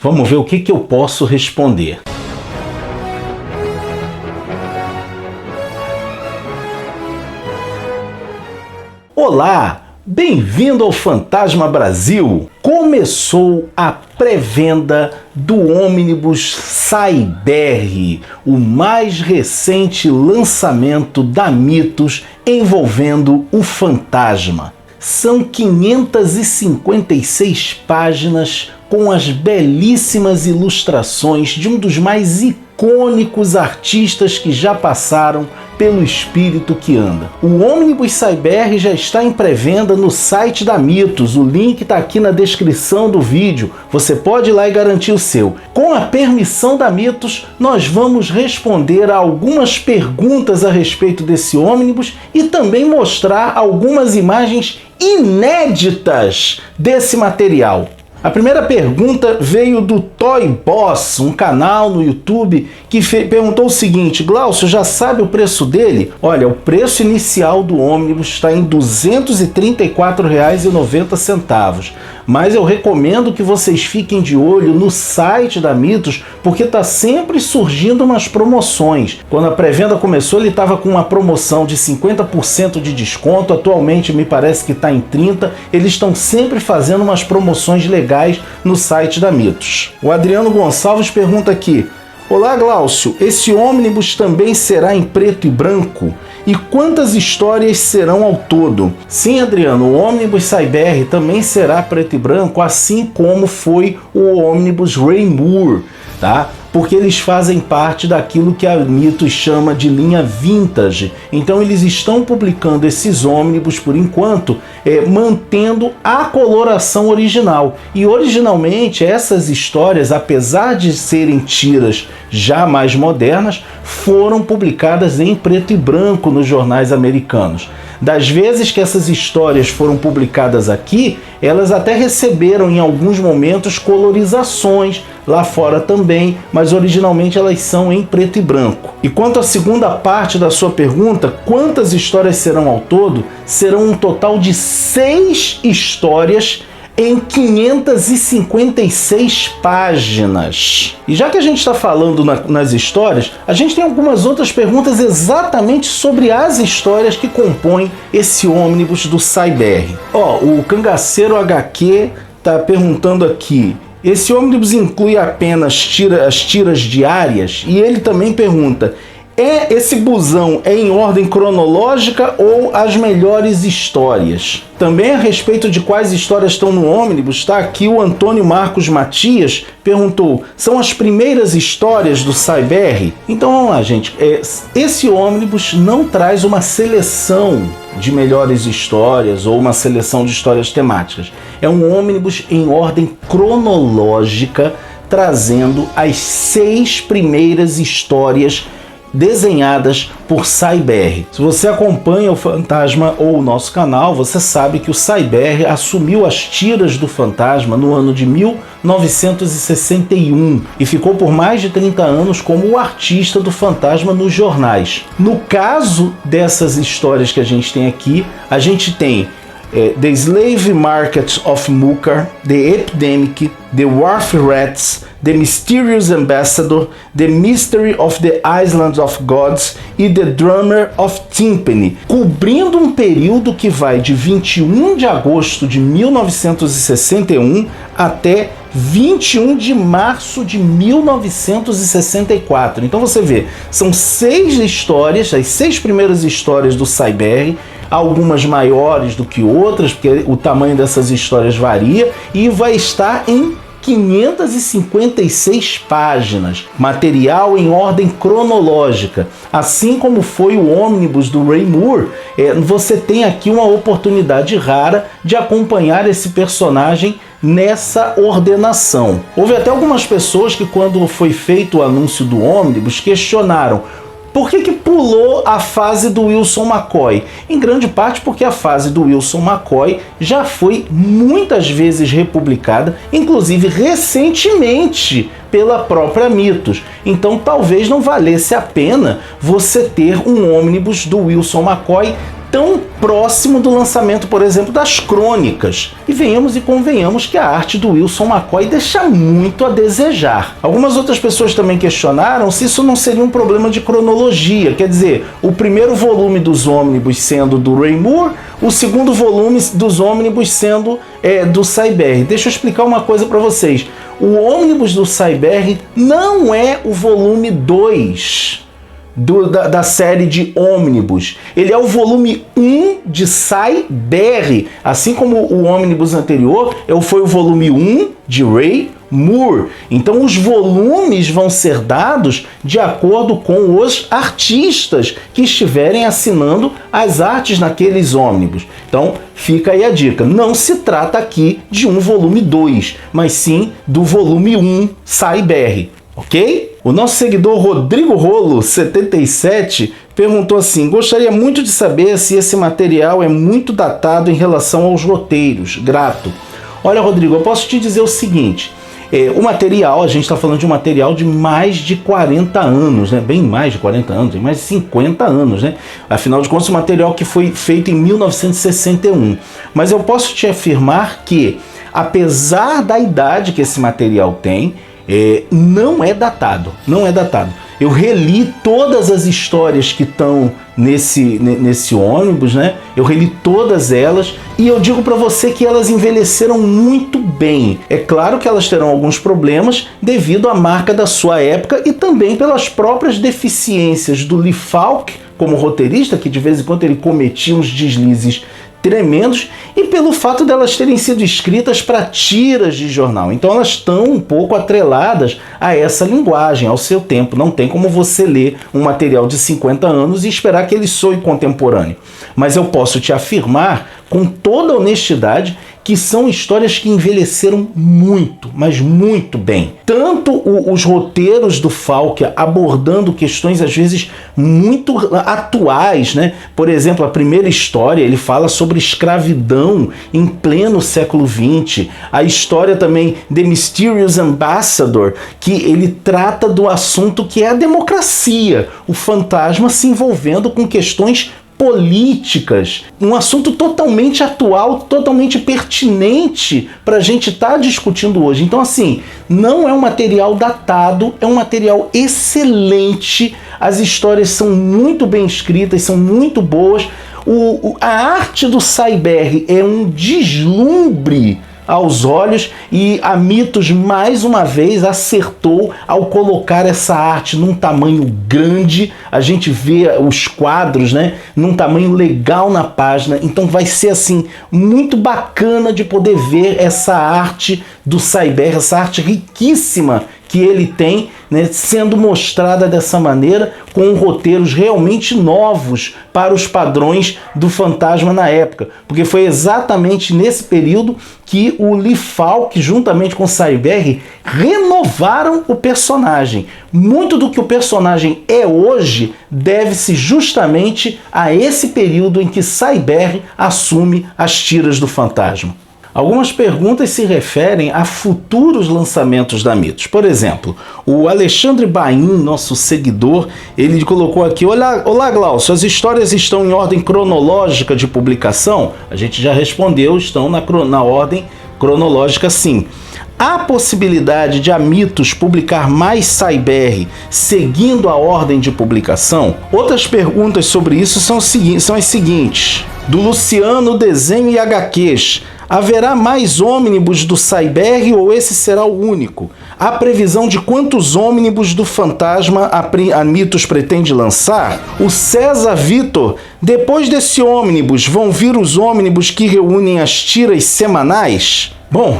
Vamos ver o que eu posso responder. Olá, bem-vindo ao Fantasma Brasil! Começou a pré-venda do ônibus Cyber, o mais recente lançamento da Mitos envolvendo o fantasma. São 556 páginas com as belíssimas ilustrações de um dos mais icônicos artistas que já passaram pelo espírito que anda. O ônibus Cyber já está em pré-venda no site da Mitos, o link está aqui na descrição do vídeo, você pode ir lá e garantir o seu. Com a permissão da Mitos, nós vamos responder a algumas perguntas a respeito desse ônibus e também mostrar algumas imagens inéditas desse material. A primeira pergunta veio do Toy Boss, um canal no YouTube, que perguntou o seguinte: Glaucio, já sabe o preço dele? Olha, o preço inicial do ônibus está em R$ 234,90, mas eu recomendo que vocês fiquem de olho no site da Mitos, porque está sempre surgindo umas promoções. Quando a pré-venda começou, ele estava com uma promoção de 50% de desconto, atualmente me parece que está em 30%, eles estão sempre fazendo umas promoções legais no site da Mitos. O Adriano Gonçalves pergunta aqui: olá Glaucio, esse ônibus também será em preto e branco? E quantas histórias serão ao todo? Sim, Adriano, o ônibus Cyber também será preto e branco, assim como foi o ônibus Ray Moore, tá? Porque eles fazem parte daquilo que a Mitos chama de linha vintage. Então eles estão publicando esses ônibus por enquanto, mantendo a coloração original. E originalmente essas histórias, apesar de serem tiras já mais modernas, foram publicadas em preto e branco nos jornais americanos. Das vezes que essas histórias foram publicadas aqui, elas até receberam em alguns momentos colorizações, lá fora também, mas originalmente elas são em preto e branco. E quanto à segunda parte da sua pergunta, quantas histórias serão ao todo? Serão um total de 6 histórias em 556 páginas. E já que a gente está falando nas histórias, a gente tem algumas outras perguntas exatamente sobre as histórias que compõem esse ônibus do Cyber. O Cangaceiro HQ está perguntando aqui: esse ônibus inclui apenas as tiras diárias? E ele também pergunta: esse busão é em ordem cronológica ou as melhores histórias? Também a respeito de quais histórias estão no ônibus, está aqui o Antônio Marcos Matias, perguntou: são as primeiras histórias do Cyber? Então vamos lá, gente. Esse ônibus não traz uma seleção de melhores histórias ou uma seleção de histórias temáticas. É um ônibus em ordem cronológica, trazendo as 6 primeiras histórias desenhadas por Cyber. Se você acompanha o Fantasma ou o nosso canal, você sabe que o Cyber assumiu as tiras do Fantasma no ano de 1961 e ficou por mais de 30 anos como o artista do Fantasma nos jornais. No caso dessas histórias que a gente tem aqui, a gente tem The Slave Market of Mucar, The Epidemic, The Wharf Rats, The Mysterious Ambassador, The Mystery of the Island of Gods e The Drummer of Timpani, cobrindo um período que vai de 21 de agosto de 1961 até 21 de março de 1964. Então você vê, são 6 histórias, as 6 primeiras histórias do Cyber, algumas maiores do que outras, porque o tamanho dessas histórias varia, e vai estar em 556 páginas, material em ordem cronológica. Assim como foi o ônibus do Ray Moore, você tem aqui uma oportunidade rara de acompanhar esse personagem nessa ordenação. Houve até algumas pessoas que, quando foi feito o anúncio do ônibus, questionaram: por que pulou a fase do Wilson McCoy? Em grande parte porque a fase do Wilson McCoy já foi muitas vezes republicada, inclusive recentemente pela própria Mitos. Então talvez não valesse a pena você ter um ônibus do Wilson McCoy tão próximo do lançamento, por exemplo, das Crônicas. E venhamos e convenhamos que a arte do Wilson McCoy deixa muito a desejar. Algumas outras pessoas também questionaram se isso não seria um problema de cronologia, quer dizer, o primeiro volume dos Ônibus sendo do Ray Moore, o segundo volume dos Ônibus sendo do Cy Berry. Deixa eu explicar uma coisa para vocês. O Ônibus do Cy Berry não é o volume 2 da série de Ônibus. Ele é o volume 1 de Cy Berry, assim como o Ônibus anterior foi o volume 1 de Ray Moore. Então os volumes vão ser dados de acordo com os artistas que estiverem assinando as artes naqueles ônibus. Então fica aí a dica, não se trata aqui de um volume 2, mas sim do volume 1 Cy Berry, ok? O nosso seguidor Rodrigo Rolo 77 perguntou assim: gostaria muito de saber se esse material é muito datado em relação aos roteiros. Grato. Olha, Rodrigo, eu posso te dizer o seguinte: o material, a gente está falando de um material de mais de 40 anos, né? Bem mais de 40 anos, mais de 50 anos, né? Afinal de contas, um material que foi feito em 1961. Mas eu posso te afirmar que, apesar da idade que esse material tem, não é datado, não é datado. Eu reli todas as histórias que estão nesse ônibus, né? Eu reli todas elas e eu digo para você que elas envelheceram muito bem. É claro que elas terão alguns problemas devido à marca da sua época e também pelas próprias deficiências do Lee Falk como roteirista, que de vez em quando ele cometia uns deslizes tremendos, e pelo fato delas terem sido escritas para tiras de jornal. Então elas estão um pouco atreladas a essa linguagem, ao seu tempo. Não tem como você ler um material de 50 anos e esperar que ele soe contemporâneo. Mas eu posso te afirmar com toda honestidade que são histórias que envelheceram muito, mas muito bem. Tanto os roteiros do Falk abordando questões às vezes muito atuais, né? Por exemplo, a primeira história ele fala sobre escravidão em pleno século XX. A história também The Mysterious Ambassador, que ele trata do assunto que é a democracia, o fantasma se envolvendo com questões políticas, um assunto totalmente atual, totalmente pertinente para a gente estar discutindo hoje. Então, assim, não é um material datado, é um material excelente, as histórias são muito bem escritas, são muito boas, a arte do Cy Berry é um deslumbre aos olhos e a Mitos mais uma vez acertou ao colocar essa arte num tamanho grande. A gente vê os quadros, né, num tamanho legal na página, então vai ser assim muito bacana de poder ver essa arte do Cy Berry, essa arte riquíssima que ele tem, né, sendo mostrada dessa maneira, com roteiros realmente novos para os padrões do fantasma na época, porque foi exatamente nesse período que o Lee Falk, juntamente com o Cy Berry, renovaram o personagem. Muito do que o personagem é hoje deve-se justamente a esse período em que Cy Berry assume as tiras do fantasma. Algumas perguntas se referem a futuros lançamentos da Mitos. Por exemplo, o Alexandre Bain, nosso seguidor, ele colocou aqui: Olá Glaucio, as histórias estão em ordem cronológica de publicação? A gente já respondeu, estão na ordem cronológica sim. Há possibilidade de a Mitos publicar mais Cy Berry seguindo a ordem de publicação? Outras perguntas sobre isso são as seguintes. Do Luciano, desenho e HQs. Haverá mais ônibus do Cy Berry ou esse será o único? Há previsão de quantos ônibus do fantasma a Mitos pretende lançar? O César Vitor, depois desse ônibus, vão vir os ônibus que reúnem as tiras semanais? Bom,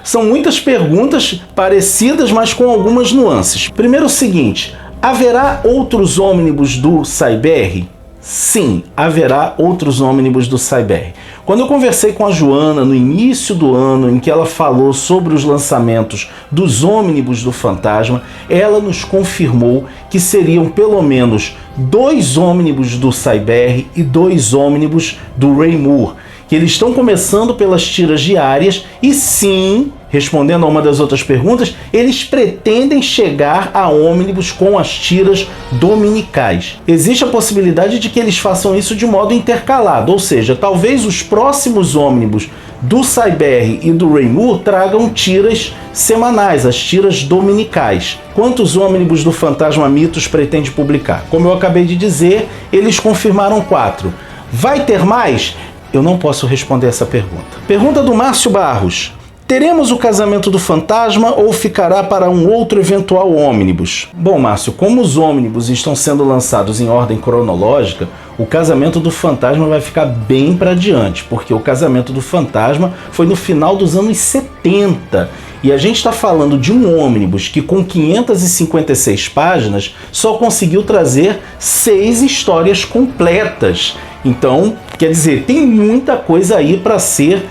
são muitas perguntas parecidas, mas com algumas nuances. Primeiro o seguinte, haverá outros ônibus do Cy Berry? Sim, haverá outros ônibus do Cy Berry. Quando eu conversei com a Joana no início do ano, em que ela falou sobre os lançamentos dos ônibus do fantasma, ela nos confirmou que seriam pelo menos 2 ônibus do Cy Berry e 2 ônibus do Ray Moore, que eles estão começando pelas tiras diárias e sim, respondendo a uma das outras perguntas, eles pretendem chegar a ônibus com as tiras dominicais. Existe a possibilidade de que eles façam isso de modo intercalado, ou seja, talvez os próximos ônibus do Cyber e do Raymur tragam tiras semanais, as tiras dominicais. Quantos ônibus do Fantasma Mitos pretende publicar? Como eu acabei de dizer, eles confirmaram 4. Vai ter mais? Eu não posso responder essa pergunta. Pergunta do Márcio Barros. Teremos o casamento do fantasma ou ficará para um outro eventual ônibus? Bom, Márcio, como os ônibus estão sendo lançados em ordem cronológica, o casamento do fantasma vai ficar bem para diante, porque o casamento do fantasma foi no final dos anos 70. E a gente está falando de um ônibus que com 556 páginas só conseguiu trazer 6 histórias completas. Então, quer dizer, tem muita coisa aí para ser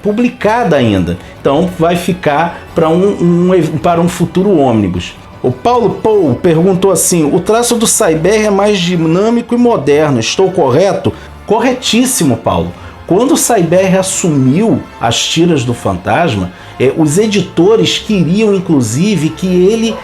publicada ainda. Então vai ficar para um futuro ônibus. O Paulo Pou perguntou assim: o traço do Cyber é mais dinâmico e moderno, estou correto? Corretíssimo, Paulo. Quando o Cyber assumiu as tiras do Fantasma, os editores queriam inclusive que ele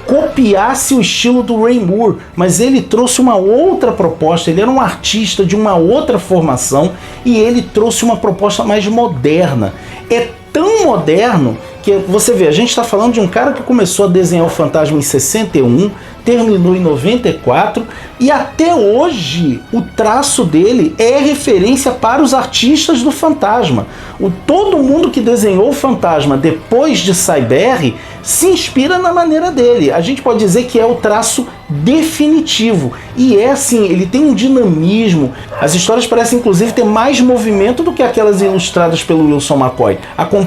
copiasse o estilo do Raymur, mas ele trouxe uma outra proposta. Ele era um artista de uma outra formação e ele trouxe uma proposta mais moderna. É tão moderno que você vê, a gente está falando de um cara que começou a desenhar o Fantasma em 61, terminou em 94 e até hoje o traço dele é referência para os artistas do Fantasma. Todo mundo que desenhou o Fantasma depois de Cyber se inspira na maneira dele. A gente pode dizer que é o traço definitivo. E assim, ele tem um dinamismo. As histórias parecem inclusive ter mais movimento do que aquelas ilustradas pelo Wilson McCoy.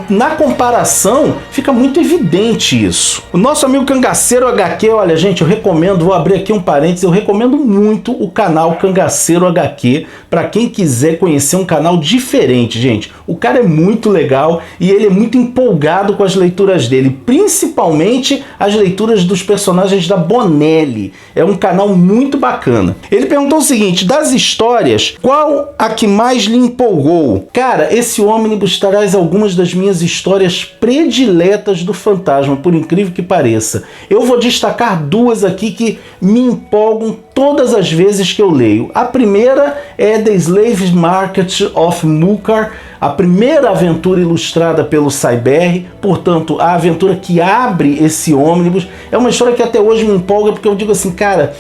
Na comparação, fica muito evidente isso. O nosso amigo Cangaceiro HQ, olha gente, eu recomendo, vou abrir aqui um parênteses, eu recomendo muito o canal Cangaceiro HQ para quem quiser conhecer um canal diferente, gente. O cara é muito legal e ele é muito empolgado com as leituras dele, principalmente as leituras dos personagens da Bonelli. É um canal muito bacana. Ele perguntou o seguinte: das histórias, qual a que mais lhe empolgou? Cara, esse ônibus traz algumas das minhas histórias prediletas do Fantasma, por incrível que pareça. Eu vou destacar 2 aqui que me empolgam todas as vezes que eu leio. A primeira é The Slave Market of Mukar, a primeira aventura ilustrada pelo Cyber, portanto, a aventura que abre esse ônibus. É uma história que até hoje me empolga, porque eu digo assim, cara,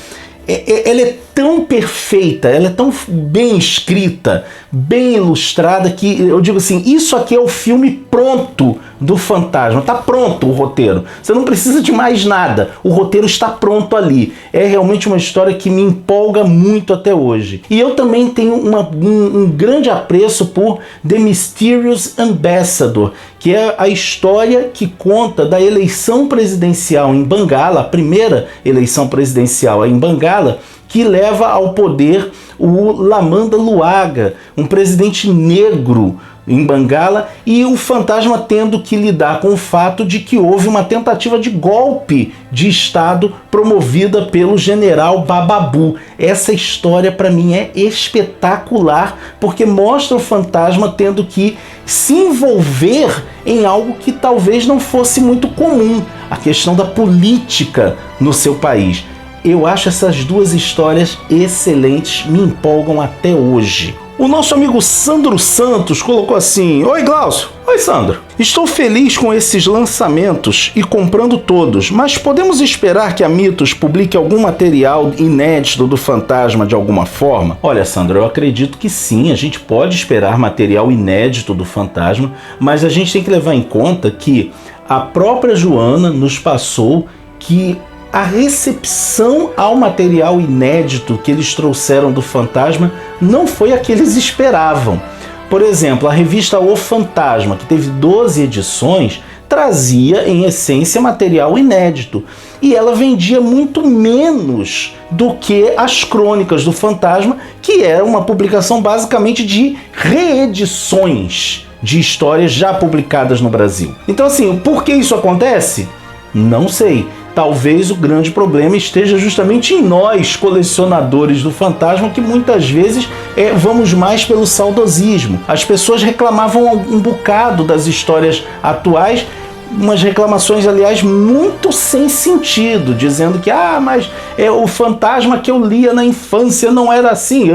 ela é tão perfeita, ela é tão bem escrita, bem ilustrada, que eu digo assim, isso aqui é o filme pronto do Fantasma. Tá pronto o roteiro, você não precisa de mais nada, o roteiro está pronto ali. É realmente uma história que me empolga muito até hoje. E eu também tenho um grande apreço por The Mysterious Ambassador, que é a história que conta da eleição presidencial em Bengala, a primeira eleição presidencial em Bengala, que leva ao poder o Lamanda Luaga, um presidente negro em Bengala, e o Fantasma tendo que lidar com o fato de que houve uma tentativa de golpe de Estado promovida pelo general Bababu. Essa história para mim é espetacular, porque mostra o Fantasma tendo que se envolver em algo que talvez não fosse muito comum, a questão da política no seu país. Eu acho essas 2 histórias excelentes, me empolgam até hoje. O nosso amigo Sandro Santos colocou assim: oi Glaucio. Oi Sandro. Estou feliz com esses lançamentos e comprando todos, mas podemos esperar que a Mitos publique algum material inédito do Fantasma de alguma forma? Olha Sandro, eu acredito que sim, a gente pode esperar material inédito do Fantasma, mas a gente tem que levar em conta que a própria Joana nos passou que a recepção ao material inédito que eles trouxeram do Fantasma não foi a que eles esperavam. Por exemplo, a revista O Fantasma, que teve 12 edições, trazia em essência material inédito. E ela vendia muito menos do que as Crônicas do Fantasma, que era uma publicação basicamente de reedições de histórias já publicadas no Brasil. Então assim, por que isso acontece? Não sei. Talvez o grande problema esteja justamente em nós, colecionadores do fantasma, que muitas vezes vamos mais pelo saudosismo. As pessoas reclamavam um bocado das histórias atuais, umas reclamações, aliás, muito sem sentido, dizendo que, mas o fantasma que eu lia na infância não era assim.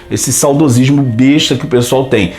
Esse saudosismo besta que o pessoal tem.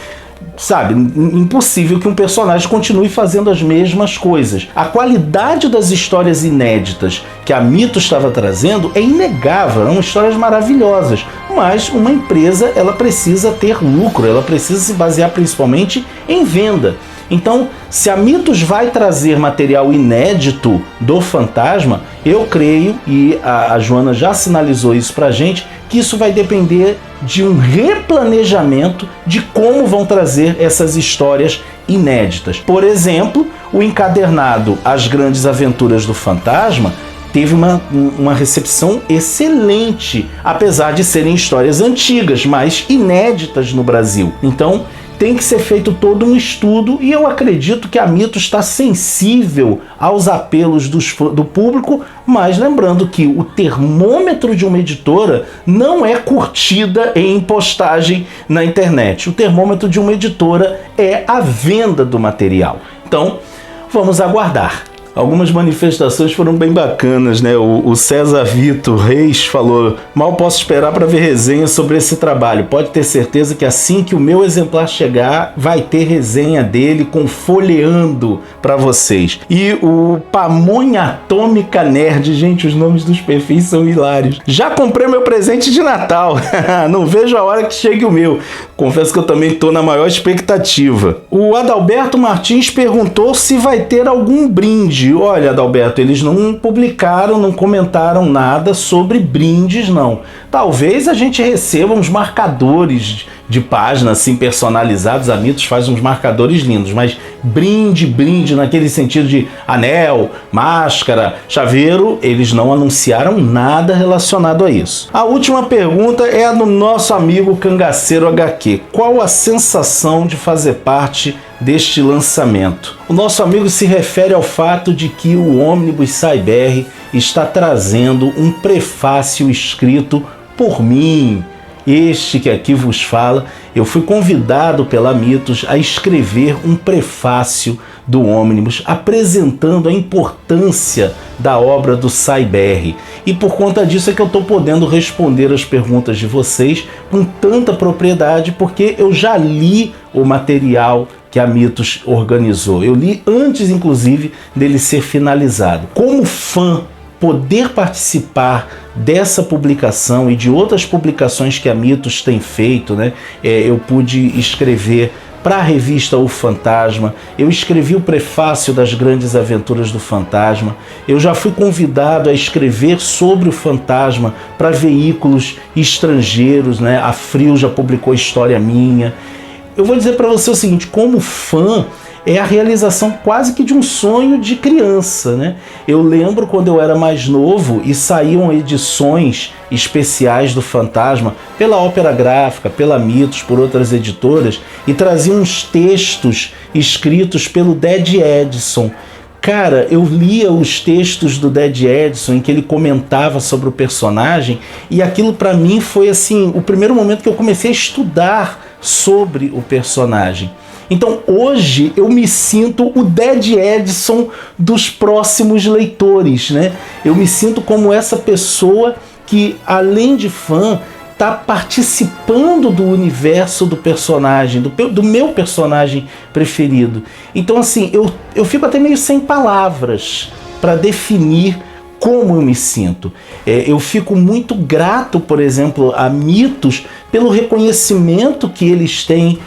Sabe, impossível que um personagem continue fazendo as mesmas coisas. A qualidade das histórias inéditas que a Mitos estava trazendo é inegável, são histórias maravilhosas. Mas uma empresa, ela precisa ter lucro, ela precisa se basear principalmente em venda. Então, se a Mitos vai trazer material inédito do fantasma, eu creio, e a Joana já sinalizou isso pra gente, que isso vai depender de um replanejamento de como vão trazer essas histórias inéditas. Por exemplo, o encadernado As Grandes Aventuras do Fantasma teve uma recepção excelente, apesar de serem histórias antigas, mas inéditas no Brasil. Então, tem que ser feito todo um estudo, e eu acredito que a Mitos está sensível aos apelos do público, mas lembrando que o termômetro de uma editora não é curtida em postagem na internet. O termômetro de uma editora é a venda do material. Então, vamos aguardar. Algumas manifestações foram bem bacanas, né? O César Vitor Reis falou: mal posso esperar para ver resenha sobre esse trabalho. Pode ter certeza que assim que o meu exemplar chegar, vai ter resenha dele com folheando para vocês. E o Pamonha Atômica Nerd, gente, os nomes dos perfis são hilários. Já comprei meu presente de Natal. Não vejo a hora que chegue o meu. Confesso que eu também estou na maior expectativa. O Adalberto Martins perguntou se vai ter algum brinde. Olha, Adalberto, eles não publicaram, não comentaram nada sobre brindes, não. Talvez a gente receba uns marcadores de página, assim, personalizados. A Mitos faz uns marcadores lindos, mas brinde naquele sentido de anel, máscara, chaveiro, eles não anunciaram nada relacionado a isso. A última pergunta é a do nosso amigo Cangaceiro HQ. Qual a sensação de fazer parte deste lançamento? O nosso amigo se refere ao fato de que o Ômnibus SciBR está trazendo um prefácio escrito por mim. Este que aqui vos fala, eu fui convidado pela Mitos a escrever um prefácio do Ômnibus, apresentando a importância da obra do SciBR. E por conta disso é que eu estou podendo responder as perguntas de vocês com tanta propriedade, porque eu já li o material que a Mitos organizou. Eu li antes, inclusive, dele ser finalizado. Como fã, poder participar dessa publicação e de outras publicações que a Mitos tem feito, né? Eu pude escrever para a revista O Fantasma, eu escrevi o prefácio das Grandes Aventuras do Fantasma, eu já fui convidado a escrever sobre o fantasma para veículos estrangeiros, né? A Frio já publicou História Minha. Eu vou dizer para você o seguinte, como fã, é a realização quase que de um sonho de criança, né? Eu lembro quando eu era mais novo e saíam edições especiais do Fantasma pela Ópera Gráfica, pela Mitos, por outras editoras, e traziam uns textos escritos pelo Dead Edison. Cara, eu lia os textos do Dead Edison em que ele comentava sobre o personagem, e aquilo para mim foi assim, o primeiro momento que eu comecei a estudar sobre o personagem. Então hoje eu me sinto o Dead Edison dos próximos leitores, né? Eu me sinto como essa pessoa que, além de fã, está participando do universo do personagem, do meu personagem preferido. Então assim, eu fico até meio sem palavras para definir como eu me sinto. Eu fico muito grato, por exemplo, a Mitos pelo reconhecimento que eles têm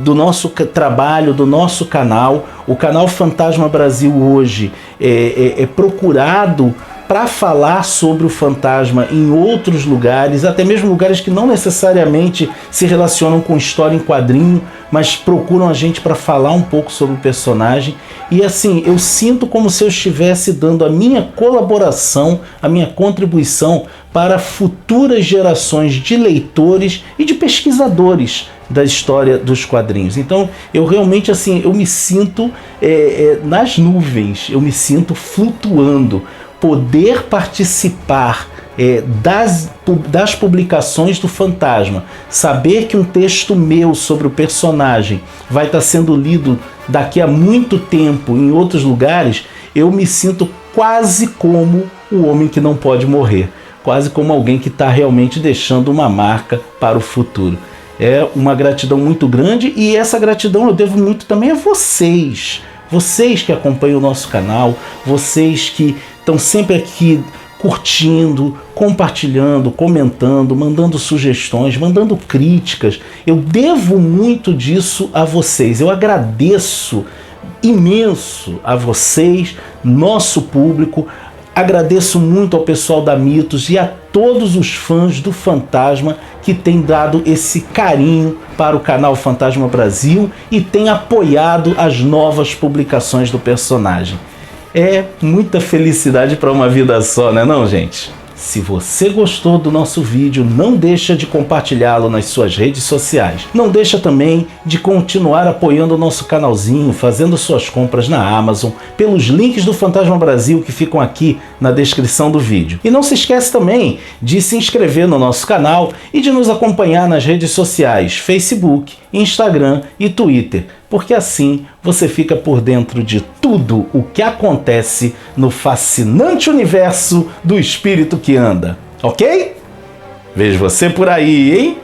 do nosso trabalho, do nosso canal. O canal Fantasma Brasil hoje é procurado para falar sobre o fantasma em outros lugares, até mesmo lugares que não necessariamente se relacionam com história em quadrinho, mas procuram a gente para falar um pouco sobre o personagem. E assim, eu sinto como se eu estivesse dando a minha colaboração, a minha contribuição para futuras gerações de leitores e de pesquisadores da história dos quadrinhos. Então, eu realmente, assim, eu me sinto nas nuvens, eu me sinto flutuando. Poder participar das publicações do Fantasma, saber que um texto meu sobre o personagem vai estar sendo lido daqui a muito tempo em outros lugares, eu me sinto quase como o homem que não pode morrer, quase como alguém que está realmente deixando uma marca para o futuro. É uma gratidão muito grande, e essa gratidão eu devo muito também a vocês. Vocês que acompanham o nosso canal, vocês que estão sempre aqui curtindo, compartilhando, comentando, mandando sugestões, mandando críticas. Eu devo muito disso a vocês. Eu agradeço imenso a vocês, nosso público. Agradeço muito ao pessoal da Mitos e a todos os fãs do Fantasma que têm dado esse carinho para o canal Fantasma Brasil e têm apoiado as novas publicações do personagem. É muita felicidade para uma vida só, né não, gente? Se você gostou do nosso vídeo, não deixa de compartilhá-lo nas suas redes sociais. Não deixa também de continuar apoiando o nosso canalzinho, fazendo suas compras na Amazon, pelos links do Fantasma Brasil que ficam aqui na descrição do vídeo. E não se esquece também de se inscrever no nosso canal e de nos acompanhar nas redes sociais, Facebook, Instagram e Twitter, porque assim você fica por dentro de tudo o que acontece no fascinante universo do espírito que anda, ok? Vejo você por aí, hein?